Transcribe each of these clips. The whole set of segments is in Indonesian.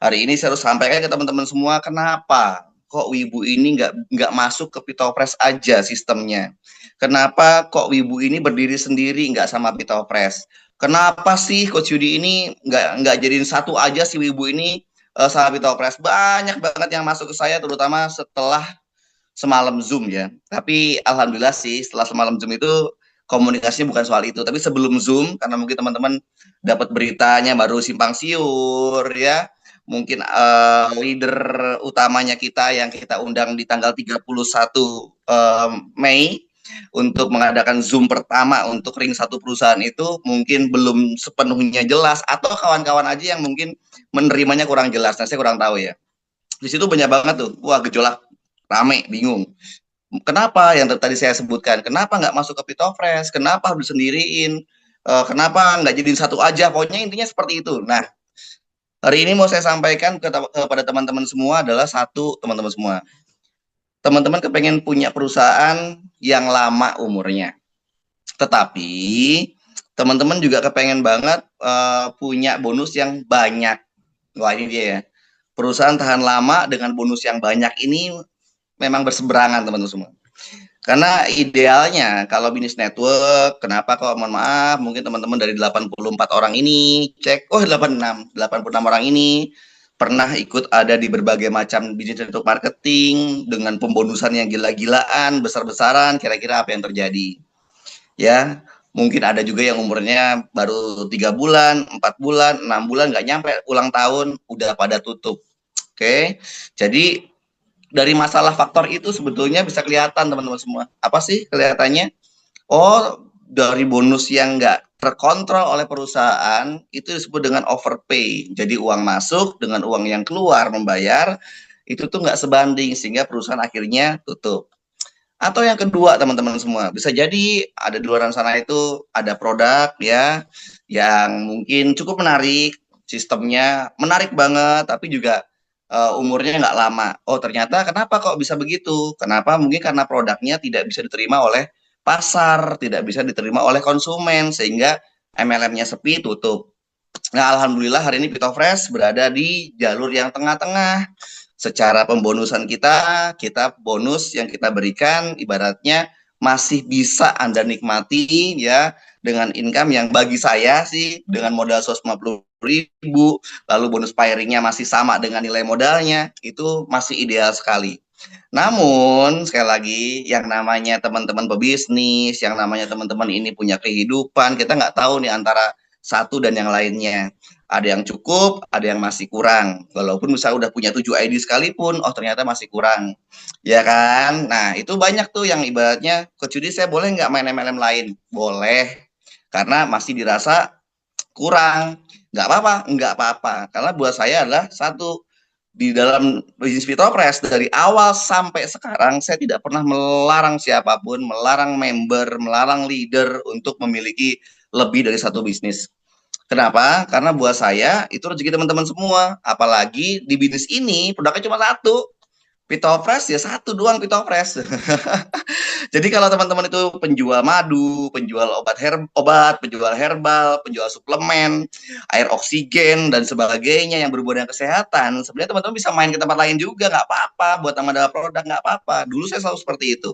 Hari ini saya harus sampaikan ke teman-teman semua, kenapa kok Wibu ini nggak masuk ke Pitopres aja sistemnya? Kenapa kok Wibu ini berdiri sendiri nggak sama Pitopres? Kenapa sih Coach Yudi ini nggak jadiin satu aja si Wibu ini sama Pitopres? Banyak banget yang masuk ke saya, terutama setelah semalam Zoom ya. Tapi alhamdulillah sih setelah semalam Zoom itu komunikasinya bukan soal itu. Tapi sebelum Zoom, karena mungkin teman-teman dapat beritanya baru simpang siur ya. Mungkin leader utamanya kita yang kita undang di tanggal 31 Mei untuk mengadakan Zoom pertama untuk ring satu perusahaan itu mungkin belum sepenuhnya jelas, atau kawan-kawan aja yang mungkin menerimanya kurang jelas. Nah, saya kurang tahu ya. Di situ banyak banget tuh, wah gejolak, rame, bingung. Kenapa yang tadi saya sebutkan? Kenapa nggak masuk ke Pitofresh? Kenapa harus sendiriin? Kenapa nggak jadiin satu aja? Pokoknya intinya seperti itu. Nah, hari ini mau saya sampaikan kepada teman-teman semua adalah satu, teman-teman semua. Teman-teman kepengen punya perusahaan yang lama umurnya. Tetapi teman-teman juga kepengen banget punya bonus yang banyak. Wah, ini dia ya. Perusahaan tahan lama dengan bonus yang banyak ini memang berseberangan teman-teman semua. Karena idealnya kalau bisnis network, kenapa kok mohon maaf, mungkin teman-teman dari 84 orang ini cek, oh 86 orang ini pernah ikut ada di berbagai macam bisnis network marketing dengan pembonusan yang gila-gilaan, besar-besaran, kira-kira apa yang terjadi? Ya, mungkin ada juga yang umurnya baru 3 bulan, 4 bulan, 6 bulan, nggak nyampe ulang tahun, udah pada tutup. Oke, jadi dari masalah faktor itu sebetulnya bisa kelihatan teman-teman semua. Apa sih kelihatannya? Oh, dari bonus yang nggak terkontrol oleh perusahaan itu disebut dengan overpay. Jadi uang masuk dengan uang yang keluar membayar itu tuh nggak sebanding sehingga perusahaan akhirnya tutup. Atau yang kedua teman-teman semua, bisa jadi ada di luar sana itu ada produk ya yang mungkin cukup menarik, sistemnya menarik banget, tapi juga umurnya nggak lama. Oh ternyata kenapa kok bisa begitu? Kenapa? Mungkin karena produknya tidak bisa diterima oleh pasar, tidak bisa diterima oleh konsumen, sehingga MLM-nya sepi, tutup. Nah, alhamdulillah hari ini Pitofresh berada di jalur yang tengah-tengah. Secara pembonusan kita bonus yang kita berikan ibaratnya masih bisa Anda nikmati ya dengan income yang bagi saya sih dengan modal 150.000, lalu bonus pairingnya masih sama dengan nilai modalnya, itu masih ideal sekali. Namun sekali lagi yang namanya teman-teman pebisnis, yang namanya teman-teman ini punya kehidupan, kita nggak tahu nih antara satu dan yang lainnya. Ada yang cukup, ada yang masih kurang. Walaupun misalnya udah punya 7 ID sekalipun, oh ternyata masih kurang. Ya kan? Nah, itu banyak tuh yang ibaratnya, Coach Yudi saya boleh nggak main MLM lain? Boleh. Karena masih dirasa kurang. Nggak apa-apa. Karena buat saya adalah satu, di dalam bisnis Pitopres dari awal sampai sekarang saya tidak pernah melarang siapapun, melarang member, melarang leader untuk memiliki lebih dari satu bisnis. Kenapa? Karena buat saya itu rezeki teman-teman semua. Apalagi di bisnis ini produknya cuma satu. Pitopres ya satu doang Pitopres. Jadi kalau teman-teman itu penjual madu, penjual obat, penjual herbal, penjual suplemen, air oksigen dan sebagainya yang berhubungan dengan kesehatan, sebenarnya teman-teman bisa main ke tempat lain juga, nggak apa-apa. Buat tambah produk nggak apa-apa. Dulu saya selalu seperti itu.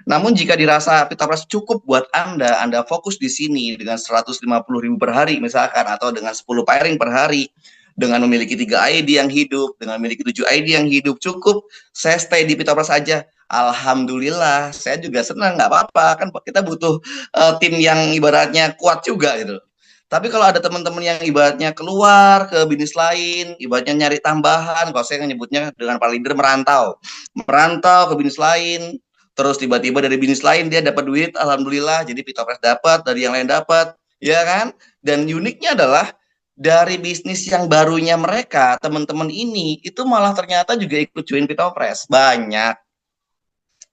Namun jika dirasa Pitopres cukup buat Anda fokus di sini dengan 150.000 per hari misalkan, atau dengan 10 pairing per hari, dengan memiliki 3 ID yang hidup, dengan memiliki 7 ID yang hidup, cukup saya stay di Pitopres saja. Alhamdulillah, saya juga senang, nggak apa-apa, kan kita butuh tim yang ibaratnya kuat juga gitu. Tapi kalau ada teman-teman yang ibaratnya keluar ke bisnis lain, ibaratnya nyari tambahan, kalau saya nyebutnya dengan para leader merantau ke bisnis lain, terus tiba-tiba dari bisnis lain dia dapat duit, alhamdulillah, jadi Pitopres dapat, dari yang lain dapat, ya kan? Dan uniknya adalah dari bisnis yang barunya mereka, teman-teman ini itu malah ternyata juga ikut join Pitopres, banyak.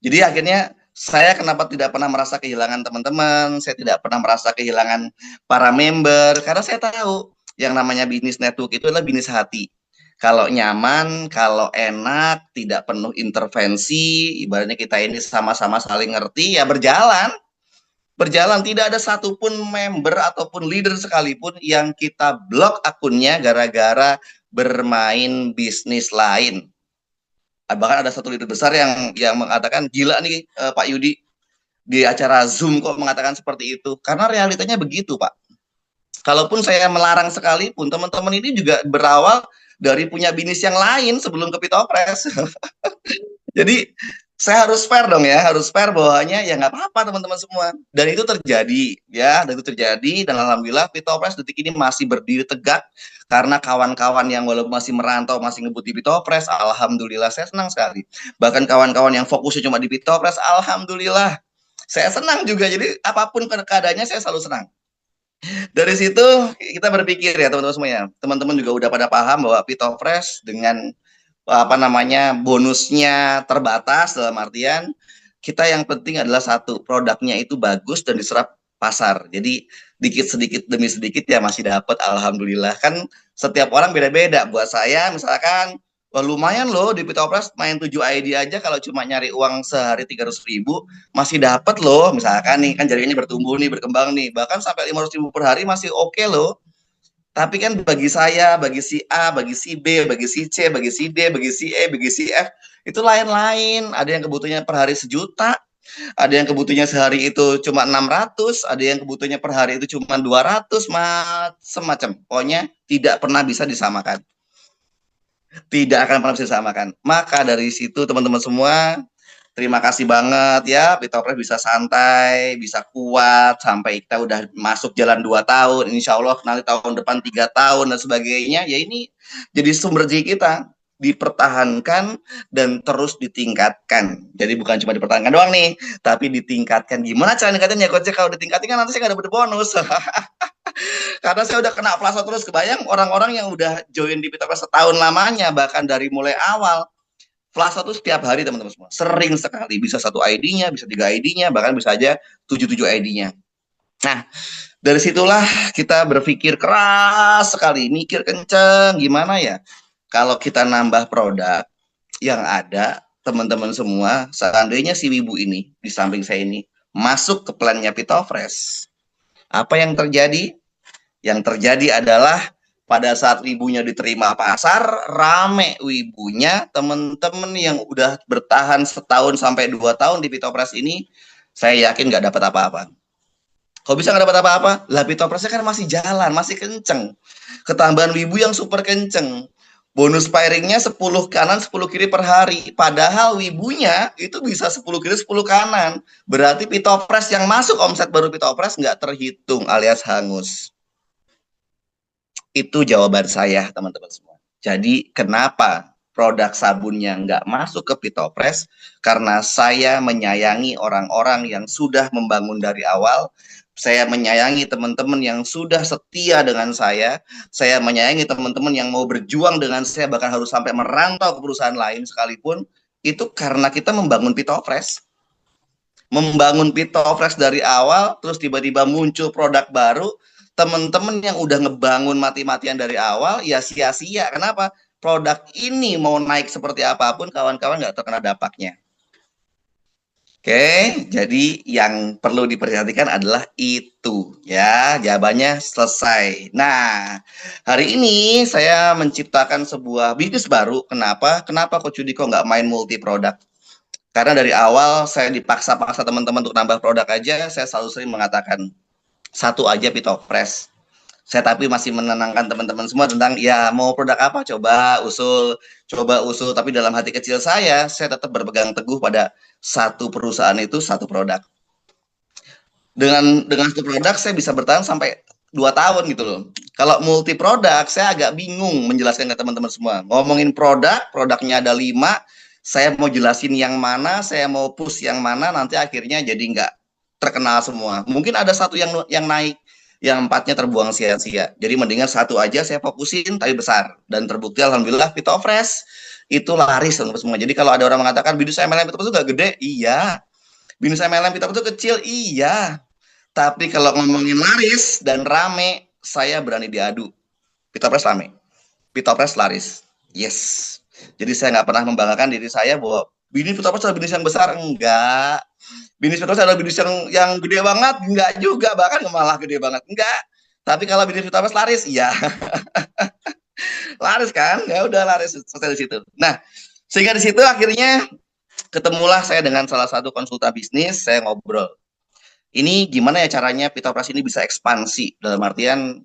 Jadi akhirnya saya kenapa tidak pernah merasa kehilangan teman-teman, saya tidak pernah merasa kehilangan para member, karena saya tahu yang namanya bisnis network itu adalah bisnis hati. Kalau nyaman, kalau enak, tidak penuh intervensi, ibaratnya kita ini sama-sama saling ngerti, ya berjalan. Berjalan, tidak ada satupun member ataupun leader sekalipun yang kita blok akunnya gara-gara bermain bisnis lain. Bahkan ada satu leader besar yang mengatakan, gila nih Pak Yudi, di acara Zoom kok mengatakan seperti itu. Karena realitanya begitu, Pak. Kalaupun saya melarang sekalipun, teman-teman ini juga berawal dari punya bisnis yang lain sebelum ke Pitopres. Jadi saya harus fair dong ya, harus fair bahwanya ya nggak apa-apa teman-teman semua. Dan itu terjadi ya, dan itu terjadi dan alhamdulillah Pitopres detik ini masih berdiri tegak karena kawan-kawan yang walaupun masih merantau masih ngebut di Pitopres, alhamdulillah saya senang sekali. Bahkan kawan-kawan yang fokusnya cuma di Pitopres, alhamdulillah saya senang juga. Jadi apapun keadaannya saya selalu senang. Dari situ kita berpikir ya teman-teman semuanya. Teman-teman juga udah pada paham bahwa Pitopres dengan apa namanya bonusnya terbatas dalam artian kita yang penting adalah satu produknya itu bagus dan diserap pasar. Jadi dikit sedikit demi sedikit ya masih dapat alhamdulillah. Kan setiap orang beda-beda. Buat saya misalkan wah, lumayan loh di Pitopres main 7 ID aja kalau cuma nyari uang sehari 300.000 masih dapat loh. Misalkan nih kan jaringannya bertumbuh nih, berkembang nih. Bahkan sampai 500.000 per hari masih oke loh. Tapi kan bagi saya, bagi si A, bagi si B, bagi si C, bagi si D, bagi si E, bagi si F, itu lain-lain. Ada yang kebutuhannya per hari 1 juta, ada yang kebutuhannya sehari itu cuma 600, ada yang kebutuhannya per hari itu cuma 200, macam-macam. Pokoknya tidak pernah bisa disamakan. Tidak akan pernah bisa disamakan. Maka dari situ teman-teman semua, terima kasih banget ya, Pitopres bisa santai, bisa kuat, sampai kita udah masuk jalan 2 tahun, insya Allah nanti tahun depan 3 tahun dan sebagainya, ya ini jadi sumber rezeki kita, dipertahankan dan terus ditingkatkan. Jadi bukan cuma dipertahankan doang nih, tapi ditingkatkan. Gimana cara ningkatinnya, Coach? Kalau ditingkatin kan nanti saya nggak dapat bonus. Karena saya udah kena plaso terus, kebayang orang-orang yang udah join di Pitopres setahun lamanya, bahkan dari mulai awal, Plaza tuh setiap hari teman-teman semua. Sering sekali. Bisa 1 ID-nya, bisa 3 ID-nya, bahkan bisa aja 7 ID-nya. Nah, dari situlah kita berpikir keras sekali. Mikir kenceng, gimana ya? Kalau kita nambah produk yang ada, teman-teman semua, seandainya si Wibu ini, di samping saya ini, masuk ke plannya Pitopres, apa yang terjadi? Yang terjadi adalah pada saat wibunya diterima pasar, rame wibunya, temen-temen yang udah bertahan setahun sampai 2 tahun di Pitopres ini, saya yakin nggak dapat apa-apa. Kok bisa nggak dapat apa-apa? Lah Pitopresnya kan masih jalan, masih kenceng. Ketambahan wibu yang super kenceng. Bonus pairingnya 10 kanan 10 kiri per hari. Padahal wibunya itu bisa 10 kiri 10 kanan. Berarti Pitopres yang masuk omset baru Pitopres nggak terhitung alias hangus. Itu jawaban saya, teman-teman semua. Jadi, kenapa produk sabunnya nggak masuk ke Pitopres? Karena saya menyayangi orang-orang yang sudah membangun dari awal. Saya menyayangi teman-teman yang sudah setia dengan saya. Saya menyayangi teman-teman yang mau berjuang dengan saya, bahkan harus sampai merantau ke perusahaan lain sekalipun. Itu karena kita membangun Pitopres. Membangun Pitopres dari awal, terus tiba-tiba muncul produk baru, teman-teman yang udah ngebangun mati-matian dari awal, ya sia-sia. Kenapa? Produk ini mau naik seperti apapun, kawan-kawan nggak terkena dampaknya. Oke, jadi yang perlu diperhatikan adalah itu, ya. Jawabannya selesai. Nah, hari ini saya menciptakan sebuah bisnis baru. Kenapa? Kenapa Coach Yudiko nggak main multi produk? Karena dari awal saya dipaksa-paksa teman-teman untuk nambah produk aja, saya selalu sering mengatakan, satu aja Pitopres. Saya tapi masih menenangkan teman-teman semua tentang ya mau produk apa coba usul, tapi dalam hati kecil saya tetap berpegang teguh pada satu perusahaan itu satu produk. Dengan satu produk saya bisa bertahan sampai 2 tahun gitu loh. Kalau multi produk saya agak bingung menjelaskan ke teman-teman semua. Ngomongin produknya ada 5, saya mau jelasin yang mana, saya mau push yang mana, nanti akhirnya jadi nggak terkenal semua. Mungkin ada satu yang naik, yang 4-nya terbuang sia-sia. Jadi mendingan satu aja saya fokusin tapi besar. Dan terbukti alhamdulillah Pitopres itu laris teman-teman semua. Jadi kalau ada orang mengatakan bisnis MLM Pitopres itu gak gede, iya. Bisnis MLM Pitopres itu kecil, iya. Tapi kalau ngomongin laris dan rame, saya berani diadu. Pitopres rame. Pitopres laris. Yes. Jadi saya nggak pernah membanggakan diri saya bahwa bisnis Pitopres adalah bisnis yang besar. Enggak. Bisnis Pitopres adalah bisnis yang gede banget, enggak juga, bahkan malah gede banget, enggak. Tapi kalau bisnis Pitopres laris, iya. Laris kan? Ya udah laris selesai di situ. Nah, sehingga di situ akhirnya ketemulah saya dengan salah satu konsultan bisnis, saya ngobrol. Ini gimana ya caranya Pitopras ini bisa ekspansi? Dalam artian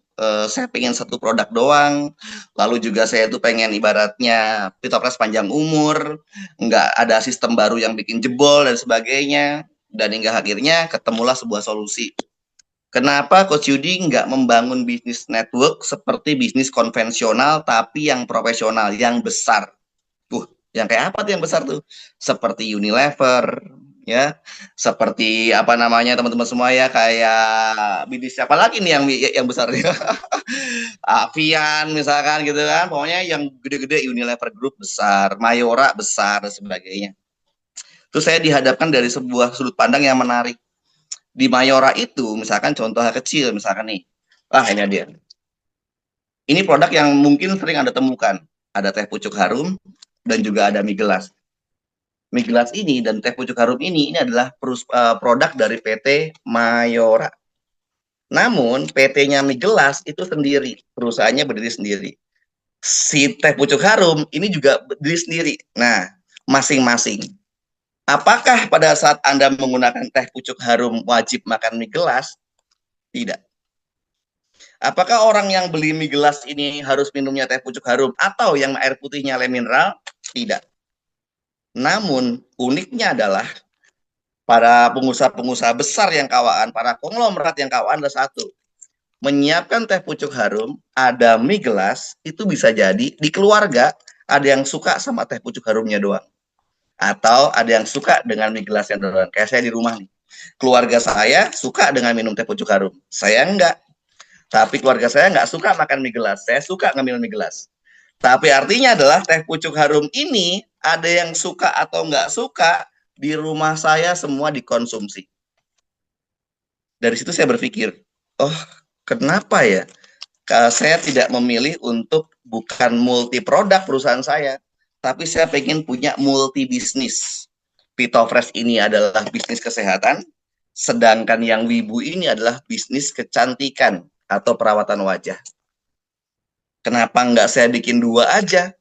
saya pengen satu produk doang, lalu juga saya tuh pengen ibaratnya Pitopras panjang umur, nggak ada sistem baru yang bikin jebol dan sebagainya. Dan hingga akhirnya ketemulah sebuah solusi. Kenapa Coach Yudi nggak membangun bisnis network seperti bisnis konvensional tapi yang profesional, yang besar? Yang kayak apa tuh yang besar tuh? Seperti Unilever, ya, seperti apa namanya teman-teman semua ya, kayak bisnis siapa lagi nih yang besar ya? Avian misalkan gitu kan, pokoknya yang gede-gede Unilever Group besar, Mayora besar dan sebagainya. Terus saya dihadapkan dari sebuah sudut pandang yang menarik. Di Mayora itu, misalkan contoh kecil, misalkan nih, ini dia. Ini produk yang mungkin sering Anda temukan. Ada teh pucuk harum dan juga ada mie gelas. Mie gelas ini dan teh pucuk harum ini adalah produk dari PT Mayora. Namun PT-nya mie gelas itu sendiri, perusahaannya berdiri sendiri. Si teh pucuk harum ini juga berdiri sendiri. Nah, masing-masing. Apakah pada saat Anda menggunakan teh pucuk harum wajib makan mie gelas? Tidak. Apakah orang yang beli mie gelas ini harus minumnya teh pucuk harum atau yang air putihnya le mineral? Tidak. Namun uniknya adalah para pengusaha-pengusaha besar yang kawaan, para konglomerat yang kawaan adalah satu. Menyiapkan teh pucuk harum, ada mie gelas, itu bisa jadi di keluarga ada yang suka sama teh pucuk harumnya doang. Atau ada yang suka dengan mie gelasnya doang. Kayak saya di rumah nih. Keluarga saya suka dengan minum teh pucuk harum. Saya enggak. Tapi keluarga saya nggak suka makan mie gelas. Saya suka ngambil mie gelas. Tapi artinya adalah teh pucuk harum ini ada yang suka atau nggak suka, di rumah saya semua dikonsumsi. Dari situ saya berpikir, oh kenapa ya saya tidak memilih untuk bukan multi produk perusahaan saya, tapi saya pengen punya multi bisnis. Pitofresh ini adalah bisnis kesehatan, sedangkan yang Wibu ini adalah bisnis kecantikan atau perawatan wajah. Kenapa nggak saya bikin dua aja?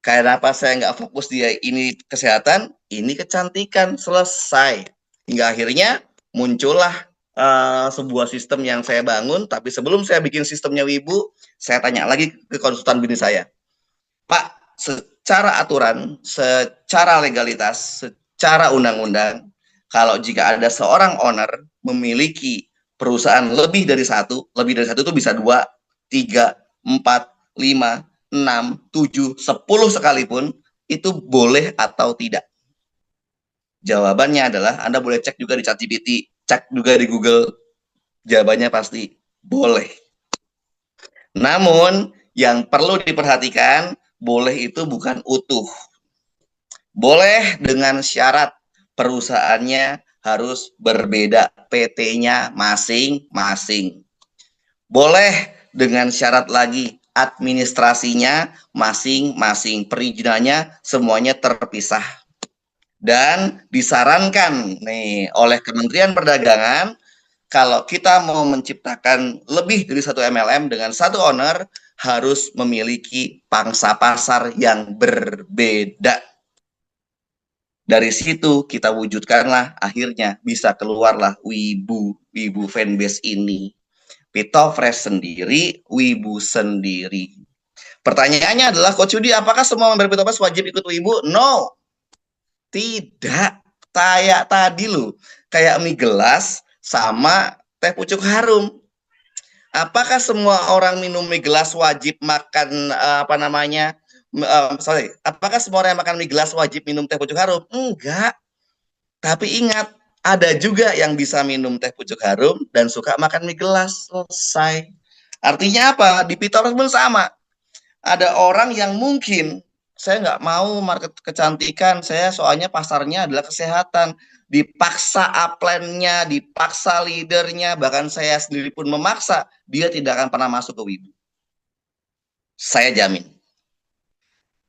Kenapa saya nggak fokus dia ini kesehatan, ini kecantikan, selesai. Hingga akhirnya muncullah sebuah sistem yang saya bangun, tapi sebelum saya bikin sistemnya Wibu, saya tanya lagi ke konsultan bisnis saya. Pak, secara aturan, secara legalitas, secara undang-undang, kalau jika ada seorang owner memiliki perusahaan lebih dari satu itu bisa 2, 3, 4, 5, 6, 7, 10 sekalipun, itu boleh atau tidak? Jawabannya adalah Anda boleh cek juga di ChatGPT, cek juga di Google, jawabannya pasti boleh. Namun, yang perlu diperhatikan, boleh itu bukan utuh. Boleh dengan syarat perusahaannya harus berbeda, PT-nya masing-masing. Boleh dengan syarat lagi, administrasinya masing-masing, perizinannya semuanya terpisah. Dan disarankan nih oleh Kementerian Perdagangan, kalau kita mau menciptakan lebih dari satu MLM dengan satu owner, harus memiliki pangsa pasar yang berbeda. Dari situ kita wujudkanlah, akhirnya bisa keluarlah Wibu fanbase ini. Pitofresh sendiri, Wibu sendiri. Pertanyaannya adalah, Coach Yudi, apakah semua member Pitofresh wajib ikut Wibu? No, tidak. Kayak tadi loh, kayak mie gelas sama teh pucuk harum. Apakah semua orang minum mie gelas wajib makan apakah semua orang yang makan mie gelas wajib minum teh pucuk harum? Enggak. Tapi ingat, ada juga yang bisa minum teh pucuk harum dan suka makan mie gelas. Selesai. Artinya apa? Di Pitofresh pun sama. Ada orang yang mungkin saya nggak mau market kecantikan, saya soalnya pasarnya adalah kesehatan. Dipaksa upline-nya, dipaksa leadernya, bahkan saya sendiri pun memaksa, dia tidak akan pernah masuk ke Wibu. Saya jamin.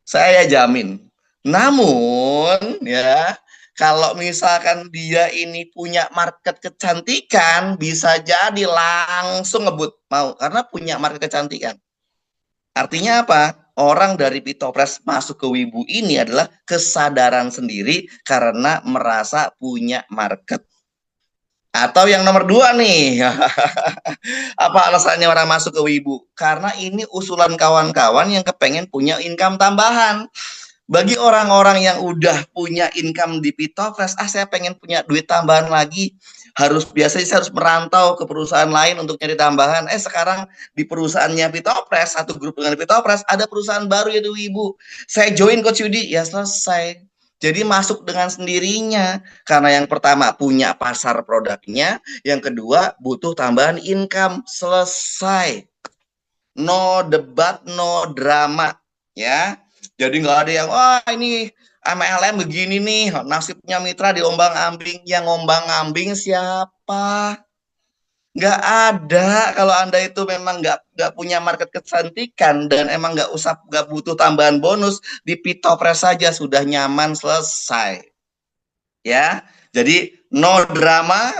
Saya jamin. Namun, ya, kalau misalkan dia ini punya market kecantikan, bisa jadi langsung ngebut mau karena punya market kecantikan. Artinya apa? Orang dari Pitopres masuk ke Wibu ini adalah kesadaran sendiri karena merasa punya market. Atau yang nomor dua nih, apa alasannya orang masuk ke Wibu? Karena ini usulan kawan-kawan yang kepengen punya income tambahan. Bagi orang-orang yang udah punya income di Pitopres, saya pengen punya duit tambahan lagi. Biasanya saya harus merantau ke perusahaan lain untuk nyari tambahan. Sekarang di perusahaannya Pitopres, satu grup dengan Pitopres, ada perusahaan baru yaitu Wibu. Saya join Coach Yudi, ya selesai. Jadi masuk dengan sendirinya. Karena yang pertama punya pasar produknya, yang kedua butuh tambahan income. Selesai. No debat, no drama. Ya, jadi nggak ada yang, wah ini MLM begini nih, nasibnya mitra diombang-ambing. Yang ngombang-ambing siapa? Nggak ada. Kalau Anda itu memang nggak punya market kecantikan dan emang nggak butuh tambahan bonus, di Pitopres saja sudah nyaman, selesai. Ya, jadi no drama.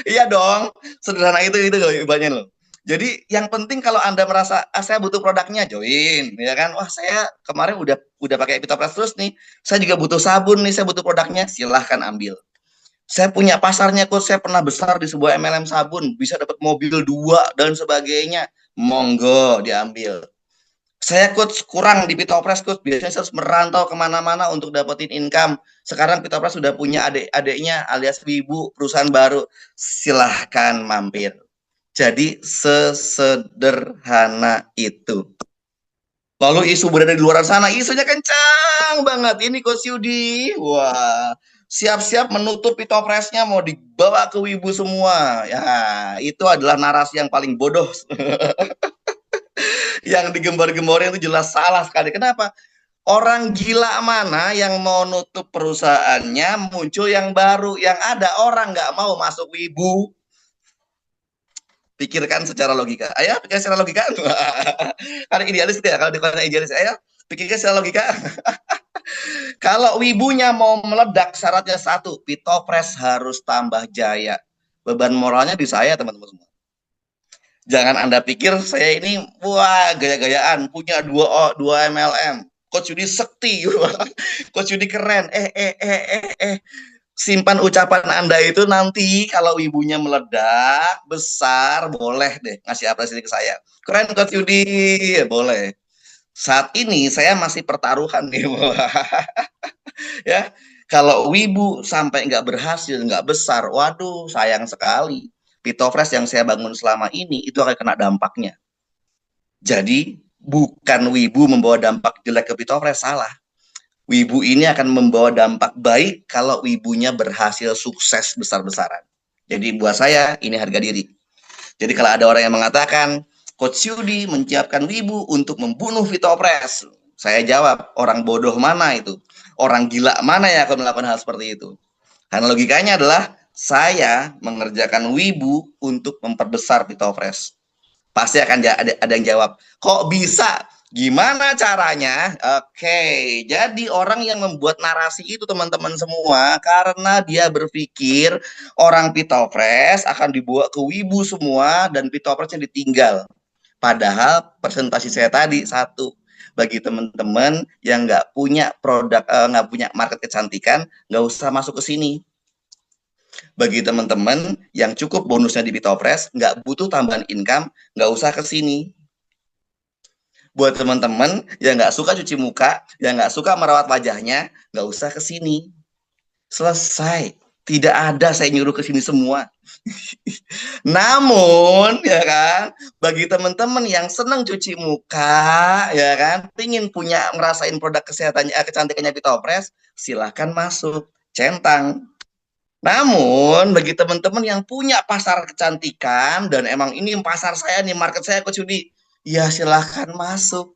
Iya dong, sederhana itu loh ibaratnya loh. Jadi yang penting kalau Anda merasa saya butuh produknya, join, ya kan? Wah, saya kemarin udah pakai Pitopres terus nih. Saya juga butuh sabun nih, saya butuh produknya, silahkan ambil. Saya punya pasarnya kok, saya pernah besar di sebuah MLM sabun, bisa dapat mobil dua dan sebagainya. Monggo diambil. Saya coach kurang di Pitopres coach, biasanya saya harus merantau kemana-mana untuk dapetin income. Sekarang Pitopres sudah punya adik-adiknya alias Wibu, perusahaan baru, silahkan mampir. Jadi sesederhana itu. Lalu isu berada di luar sana, isunya kencang banget. Ini Coach Yudi, wah, siap-siap menutup Pitopresnya, mau dibawa ke Wibu semua. Ya, itu adalah narasi yang paling bodoh. Yang digembar-gemborin itu jelas salah sekali. Kenapa? Orang gila mana yang mau nutup perusahaannya, muncul yang baru. Yang ada orang nggak mau masuk Wibu. Pikirkan secara logika. Ayo, pikirkan secara logika. Karena idealis ya, kalau dikatakan idealis. Ayo, pikirkan secara logika. Kalau Wibunya mau meledak, syaratnya satu, Pitopres harus tambah jaya. Beban moralnya di saya, teman-teman semua. Jangan Anda pikir saya ini, wah, gaya-gayaan, punya dua MLM. Coach Yudi sekti, Coach Yudi keren. Simpan ucapan Anda itu, nanti kalau Wibunya meledak besar, boleh deh ngasih apresiasi ke saya. Keren Coach Yudi, boleh. Saat ini saya masih pertaruhan nih. Ya, kalau Wibu sampai nggak berhasil, nggak besar, waduh sayang sekali. Pitopres yang saya bangun selama ini itu akan kena dampaknya. Jadi bukan Wibu membawa dampak jelek ke Pitopres, salah. Wibu ini akan membawa dampak baik kalau Wibunya berhasil sukses besar-besaran. Jadi buat saya ini harga diri. Jadi kalau ada orang yang mengatakan Coach Yudi menyiapkan Wibu untuk membunuh Pitopres, saya jawab, orang bodoh mana itu? Orang gila mana yang akan melakukan hal seperti itu? Karena logikanya adalah saya mengerjakan Wibu untuk memperbesar Pitopres. Pasti akan ada yang jawab, kok bisa? Gimana caranya? Oke, jadi orang yang membuat narasi itu teman-teman semua karena dia berpikir orang Pitopres akan dibawa ke Wibu semua dan Pitopresnya ditinggal. Padahal presentasi saya tadi satu, bagi teman-teman yang nggak punya produk, nggak punya market kecantikan, nggak usah masuk ke sini. Bagi teman-teman yang cukup bonusnya di Pitopres, nggak butuh tambahan income, nggak usah ke sini. Buat teman-teman yang nggak suka cuci muka, yang nggak suka merawat wajahnya, nggak usah ke sini. Selesai. Tidak ada saya nyuruh ke sini semua. Namun, ya kan, bagi teman-teman yang senang cuci muka, ya kan, pingin punya ngerasain produk kesehatannya, kecantikannya Pitopres, silahkan masuk, centang. Namun, bagi teman-teman yang punya pasar kecantikan dan emang ini pasar saya nih, market saya Coach Yudi, ya silahkan masuk.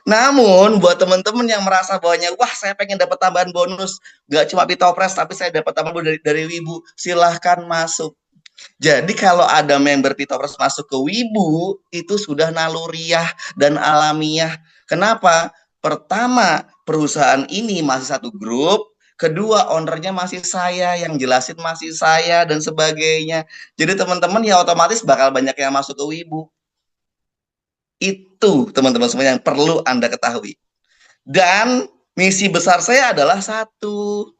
Namun buat teman-teman yang merasa bahwanya, wah saya pengen dapat tambahan bonus, gak cuma Pitopres tapi saya dapat tambahan bonus dari Wibu, silahkan masuk. Jadi kalau ada member Pitopres masuk ke Wibu, itu sudah naluriah dan alamiah. Kenapa? Pertama, perusahaan ini masih satu grup. Kedua, ownernya masih saya, yang jelasin masih saya, dan sebagainya. Jadi teman-teman ya otomatis bakal banyak yang masuk ke Wibu. Itu teman-teman semua yang perlu Anda ketahui. Dan misi besar saya adalah satu,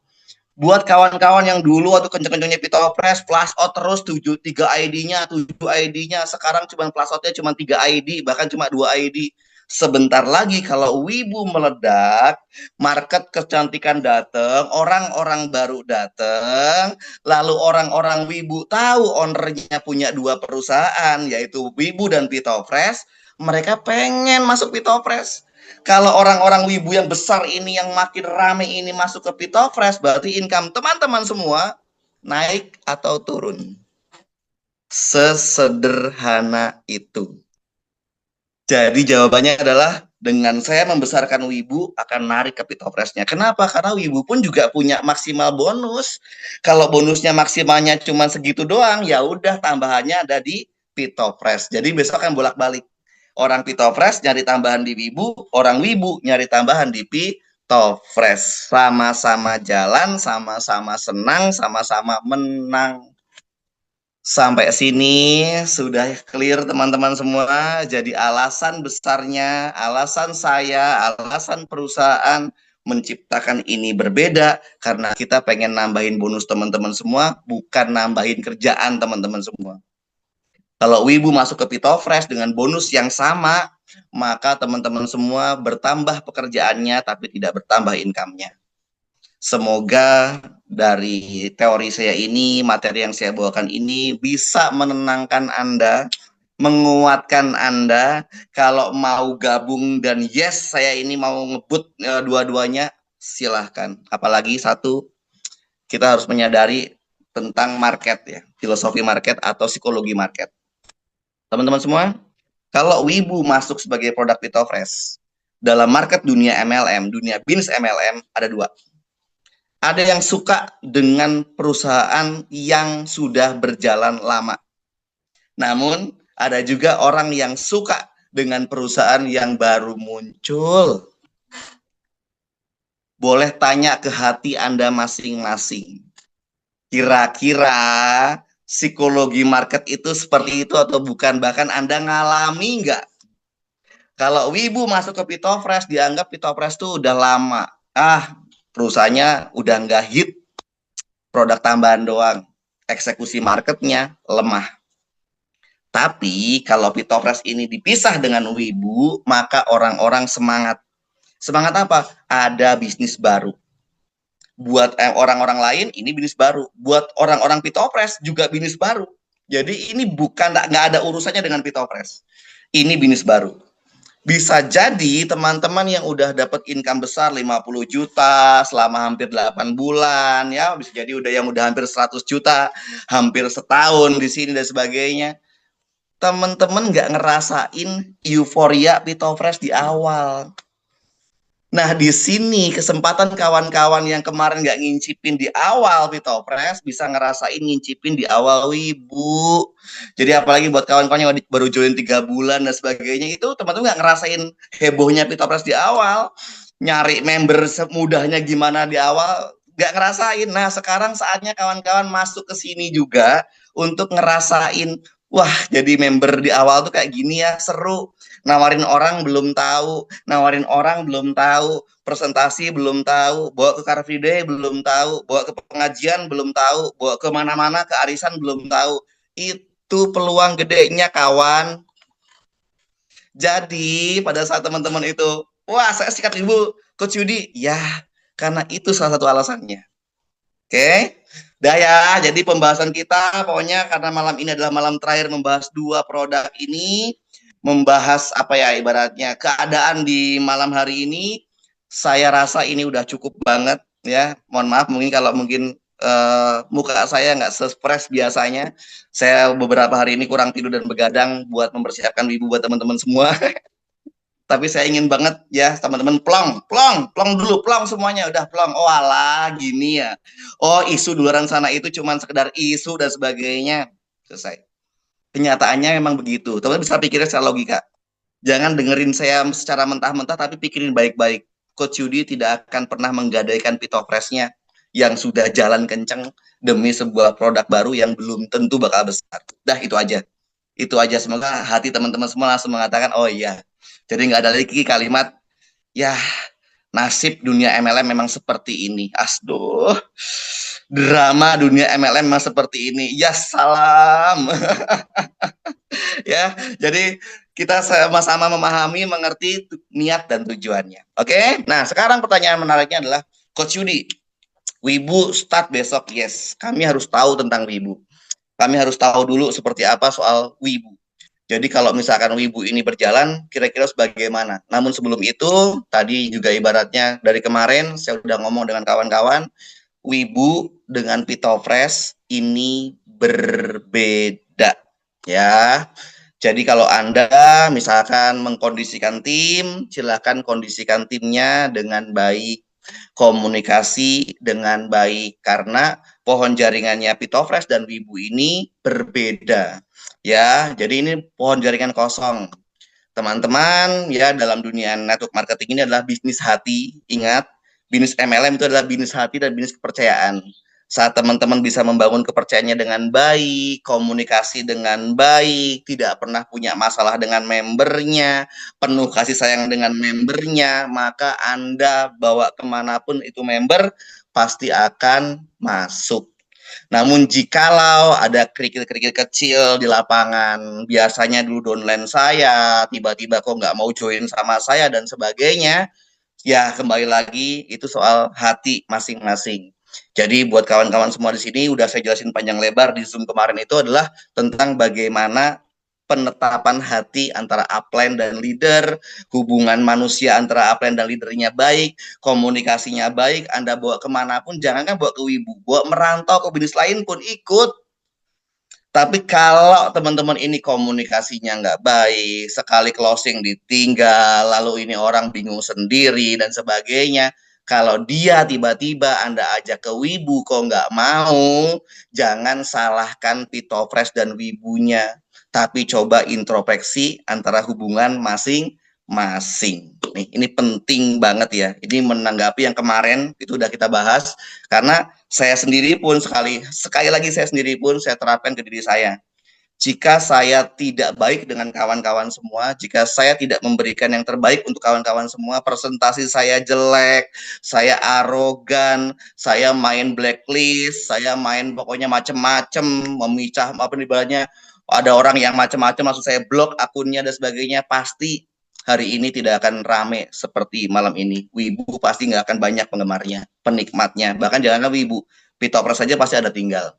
buat kawan-kawan yang dulu waktu kenceng-kencengnya Pitopres flash out terus 3 ID-nya, 7 ID-nya, sekarang cuma flash out-nya cuma 3 ID, bahkan cuma 2 ID. Sebentar lagi kalau Wibu meledak, market kecantikan datang, orang-orang baru datang, lalu orang-orang Wibu tahu ownernya punya 2 perusahaan, yaitu Wibu dan Pitopres, mereka pengen masuk Pitopres. Kalau orang-orang Wibu yang besar ini, yang makin rame ini masuk ke Pitopres, berarti income teman-teman semua naik atau turun. Sesederhana itu. Jadi jawabannya adalah dengan saya membesarkan Wibu akan narik ke Pitopresnya. Kenapa? Karena Wibu pun juga punya maksimal bonus. Kalau bonusnya maksimalnya cuma segitu doang, ya udah tambahannya ada di Pitopres. Jadi besok akan bolak-balik. Orang Pitopres nyari tambahan di Wibu, orang Wibu nyari tambahan di Pitopres. Sama-sama jalan, sama-sama senang, sama-sama menang. Sampai sini sudah clear teman-teman semua. Jadi alasan besarnya, alasan saya, alasan perusahaan menciptakan ini berbeda karena kita pengen nambahin bonus teman-teman semua, bukan nambahin kerjaan teman-teman semua. Kalau Wibu masuk ke Pitofresh dengan bonus yang sama, maka teman-teman semua bertambah pekerjaannya tapi tidak bertambah income-nya. Semoga dari teori saya ini, materi yang saya bawakan ini bisa menenangkan Anda, menguatkan Anda. Kalau mau gabung dan yes, saya ini mau ngebut dua-duanya, silahkan. Apalagi satu, kita harus menyadari tentang market ya, filosofi market atau psikologi market. Teman-teman semua, kalau Wibu masuk sebagai produk Pitofresh, dalam market dunia MLM, dunia bisnis MLM, ada dua. Ada yang suka dengan perusahaan yang sudah berjalan lama. Namun, ada juga orang yang suka dengan perusahaan yang baru muncul. Boleh tanya ke hati Anda masing-masing. Kira-kira psikologi market itu seperti itu atau bukan? Bahkan Anda ngalami nggak? Kalau Wibu masuk ke Pitofresh, dianggap Pitofresh itu udah lama. Perusahaannya udah nggak hit, produk tambahan doang, eksekusi marketnya lemah. Tapi kalau Pitofresh ini dipisah dengan Wibu, maka orang-orang semangat. Semangat apa? Ada bisnis baru. Buat orang-orang lain ini bisnis baru. Buat orang-orang Pitofresh juga bisnis baru. Jadi ini bukan, nggak ada urusannya dengan Pitofresh. Ini bisnis baru. Bisa jadi teman-teman yang udah dapat income besar 50 juta selama hampir 8 bulan ya, bisa jadi yang udah hampir 100 juta, hampir setahun di sini dan sebagainya. Teman-teman nggak ngerasain euforia Pitofresh di awal. Nah, di sini kesempatan kawan-kawan yang kemarin nggak ngincipin di awal Pitofresh bisa ngerasain ngincipin di awal Wibu. Jadi apalagi buat kawan-kawan yang baru join 3 bulan dan sebagainya, itu teman-teman nggak ngerasain hebohnya Pitofresh di awal. Nyari member semudahnya gimana di awal, nggak ngerasain. Nah, sekarang saatnya kawan-kawan masuk ke sini juga untuk ngerasain, wah jadi member di awal tuh kayak gini ya, seru. Nawarin orang belum tahu, presentasi belum tahu, bawa ke Car Free Day belum tahu, bawa ke pengajian belum tahu, bawa ke mana-mana, ke arisan belum tahu. Itu peluang gedenya kawan. Jadi pada saat teman-teman itu, wah saya sikat Ibu, Coach Yudi, ya karena itu salah satu alasannya. Oke, dah ya. Jadi pembahasan kita pokoknya karena malam ini adalah malam terakhir membahas 2 produk ini, membahas apa ya ibaratnya keadaan di malam hari ini. Saya rasa ini udah cukup banget ya. Mohon maaf mungkin kalau muka saya nggak se-fresh biasanya. Saya beberapa hari ini kurang tidur dan begadang buat mempersiapkan Wibu buat teman-teman semua. Tapi saya ingin banget ya teman-teman plong dulu, plong semuanya udah plong. Oh alah gini ya. Oh isu di luar sana itu cuma sekedar isu dan sebagainya. Selesai. Kenyataannya memang begitu. Teman-teman bisa pikirin secara logika. Jangan dengerin saya secara mentah-mentah tapi pikirin baik-baik. Coach Yudi tidak akan pernah menggadaikan Pitofresh-nya yang sudah jalan kenceng demi sebuah produk baru yang belum tentu bakal besar. Dah itu aja. Itu aja, semoga hati teman-teman semua langsung mengatakan, oh iya. Jadi nggak ada lagi kalimat, ya nasib dunia MLM memang seperti ini. Asduh, drama dunia MLM memang seperti ini. Ya salam. Ya, jadi kita sama-sama memahami, mengerti niat dan tujuannya. Oke, nah sekarang pertanyaan menariknya adalah, Coach Yudi, Wibu start besok, yes. Kami harus tahu tentang Wibu. Kami harus tahu dulu seperti apa soal Wibu. Jadi kalau misalkan Wibu ini berjalan, kira-kira sebagaimana. Namun sebelum itu, tadi juga ibaratnya dari kemarin, saya udah ngomong dengan kawan-kawan, Wibu dengan Pitofresh ini berbeda. Ya, jadi kalau Anda misalkan mengkondisikan tim, silahkan kondisikan timnya dengan baik, komunikasi dengan baik, karena pohon jaringannya Pitofresh dan Wibu ini berbeda. Ya, jadi ini pohon jaringan kosong. Teman-teman, ya dalam dunia network marketing ini adalah bisnis hati. Ingat, bisnis MLM itu adalah bisnis hati dan bisnis kepercayaan. Saat teman-teman bisa membangun kepercayaannya dengan baik, komunikasi dengan baik, tidak pernah punya masalah dengan membernya, penuh kasih sayang dengan membernya, maka Anda bawa kemanapun itu member, pasti akan masuk. Namun jikalau ada kerikil-kerikil kecil di lapangan, biasanya dulu downline saya, tiba-tiba kok nggak mau join sama saya dan sebagainya, ya kembali lagi itu soal hati masing-masing. Jadi buat kawan-kawan semua di sini udah saya jelasin panjang lebar di Zoom kemarin, itu adalah tentang bagaimana penetapan hati antara upline dan leader, hubungan manusia antara upline dan leadernya baik, komunikasinya baik, Anda bawa kemanapun, jangankan bawa ke Wibu, bawa merantau ke bisnis lain pun ikut. Tapi kalau teman-teman ini komunikasinya nggak baik, sekali closing ditinggal, lalu ini orang bingung sendiri dan sebagainya. Kalau dia tiba-tiba Anda ajak ke Wibu kok nggak mau, jangan salahkan Pitofresh dan Wibunya. Tapi coba introspeksi antara hubungan masing-masing. Ini penting banget ya. Ini menanggapi yang kemarin itu udah kita bahas, karena saya sendiri pun sekali lagi saya sendiri pun saya terapkan ke diri saya. Jika saya tidak baik dengan kawan-kawan semua, jika saya tidak memberikan yang terbaik untuk kawan-kawan semua, presentasi saya jelek, saya arogan, saya main blacklist, saya main pokoknya macem-macem, memicah apa ibaratnya, ada orang yang macem-macem langsung saya blok akunnya dan sebagainya, pasti hari ini tidak akan rame seperti malam ini. Wibu pasti nggak akan banyak penggemarnya, penikmatnya. Bahkan jangankan Wibu, Pitopers saja pasti ada tinggal.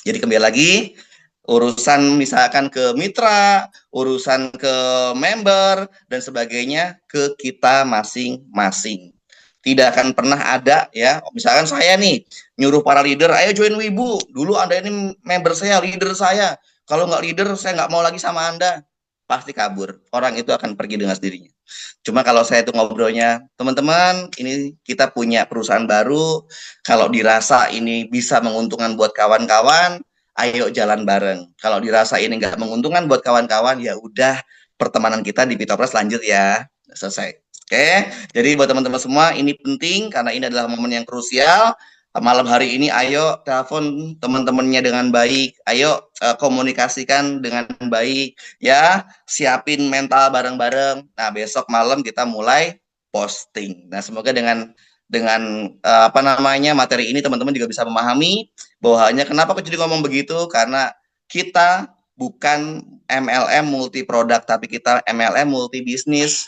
Jadi kembali lagi, urusan misalkan ke mitra, urusan ke member, dan sebagainya, ke kita masing-masing. Tidak akan pernah ada ya, misalkan saya nih, nyuruh para leader, ayo join Wibu, dulu Anda ini member saya, leader saya, kalau nggak leader, saya nggak mau lagi sama Anda. Pasti kabur, orang itu akan pergi dengan sendirinya. Cuma kalau saya itu ngobrolnya, teman-teman, ini kita punya perusahaan baru, kalau dirasa ini bisa menguntungkan buat kawan-kawan, ayo jalan bareng. Kalau dirasa ini nggak menguntungkan buat kawan-kawan, ya udah, pertemanan kita di Pitopres lanjut ya, selesai. Oke, jadi buat teman-teman semua ini penting karena ini adalah momen yang krusial. Malam hari ini ayo telepon teman-temannya dengan baik, ayo komunikasikan dengan baik ya, siapin mental bareng-bareng. Nah, besok malam kita mulai posting. Nah, semoga dengan apa namanya materi ini teman-teman juga bisa memahami bahwanya kenapa aku jadi ngomong begitu, karena kita bukan MLM multi produk, tapi kita MLM multi bisnis.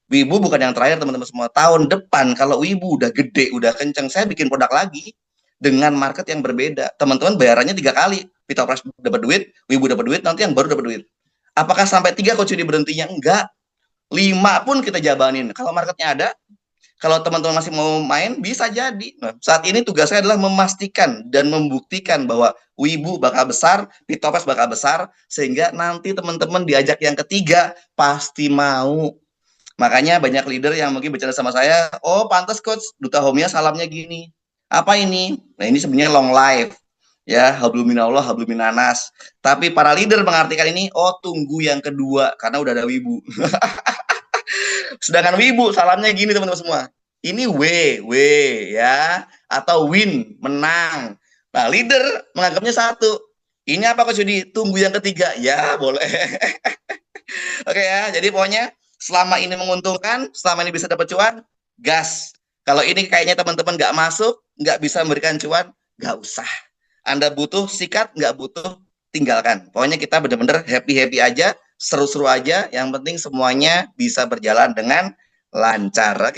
Wibu bukan yang terakhir teman-teman semua. Tahun depan kalau Wibu udah gede, udah kenceng, saya bikin produk lagi dengan market yang berbeda. Teman-teman bayarannya 3 kali. Pitopres dapat duit, Wibu dapat duit, nanti yang baru dapat duit. Apakah sampai 3 coach ini berhentinya? Enggak. 5 pun kita jabanin. Kalau marketnya ada, kalau teman-teman masih mau main, bisa jadi. Nah, saat ini tugas saya adalah memastikan dan membuktikan bahwa Wibu bakal besar, Pitopres bakal besar, sehingga nanti teman-teman diajak yang ketiga, pasti mau. Makanya banyak leader yang mungkin bicara sama saya, oh pantas coach, Duta Homia salamnya gini. Apa ini? Nah ini sebenarnya long life. Ya, habluminallah, habluminanas. Tapi para leader mengartikan ini, oh tunggu yang kedua, karena udah ada Wibu. Sedangkan Wibu salamnya gini teman-teman semua. Ini W ya, atau win, menang. Nah leader menganggapnya satu, Ini apa Coach Yudi? Tunggu yang ketiga. Ya, boleh. Oke ya, jadi pokoknya selama ini menguntungkan, selama ini bisa dapat cuan, gas. Kalau ini kayaknya teman-teman nggak masuk, nggak bisa memberikan cuan, nggak usah. Anda butuh sikat, nggak butuh, tinggalkan. Pokoknya kita benar-benar happy-happy aja, seru-seru aja. Yang penting semuanya bisa berjalan dengan lancar. Oke?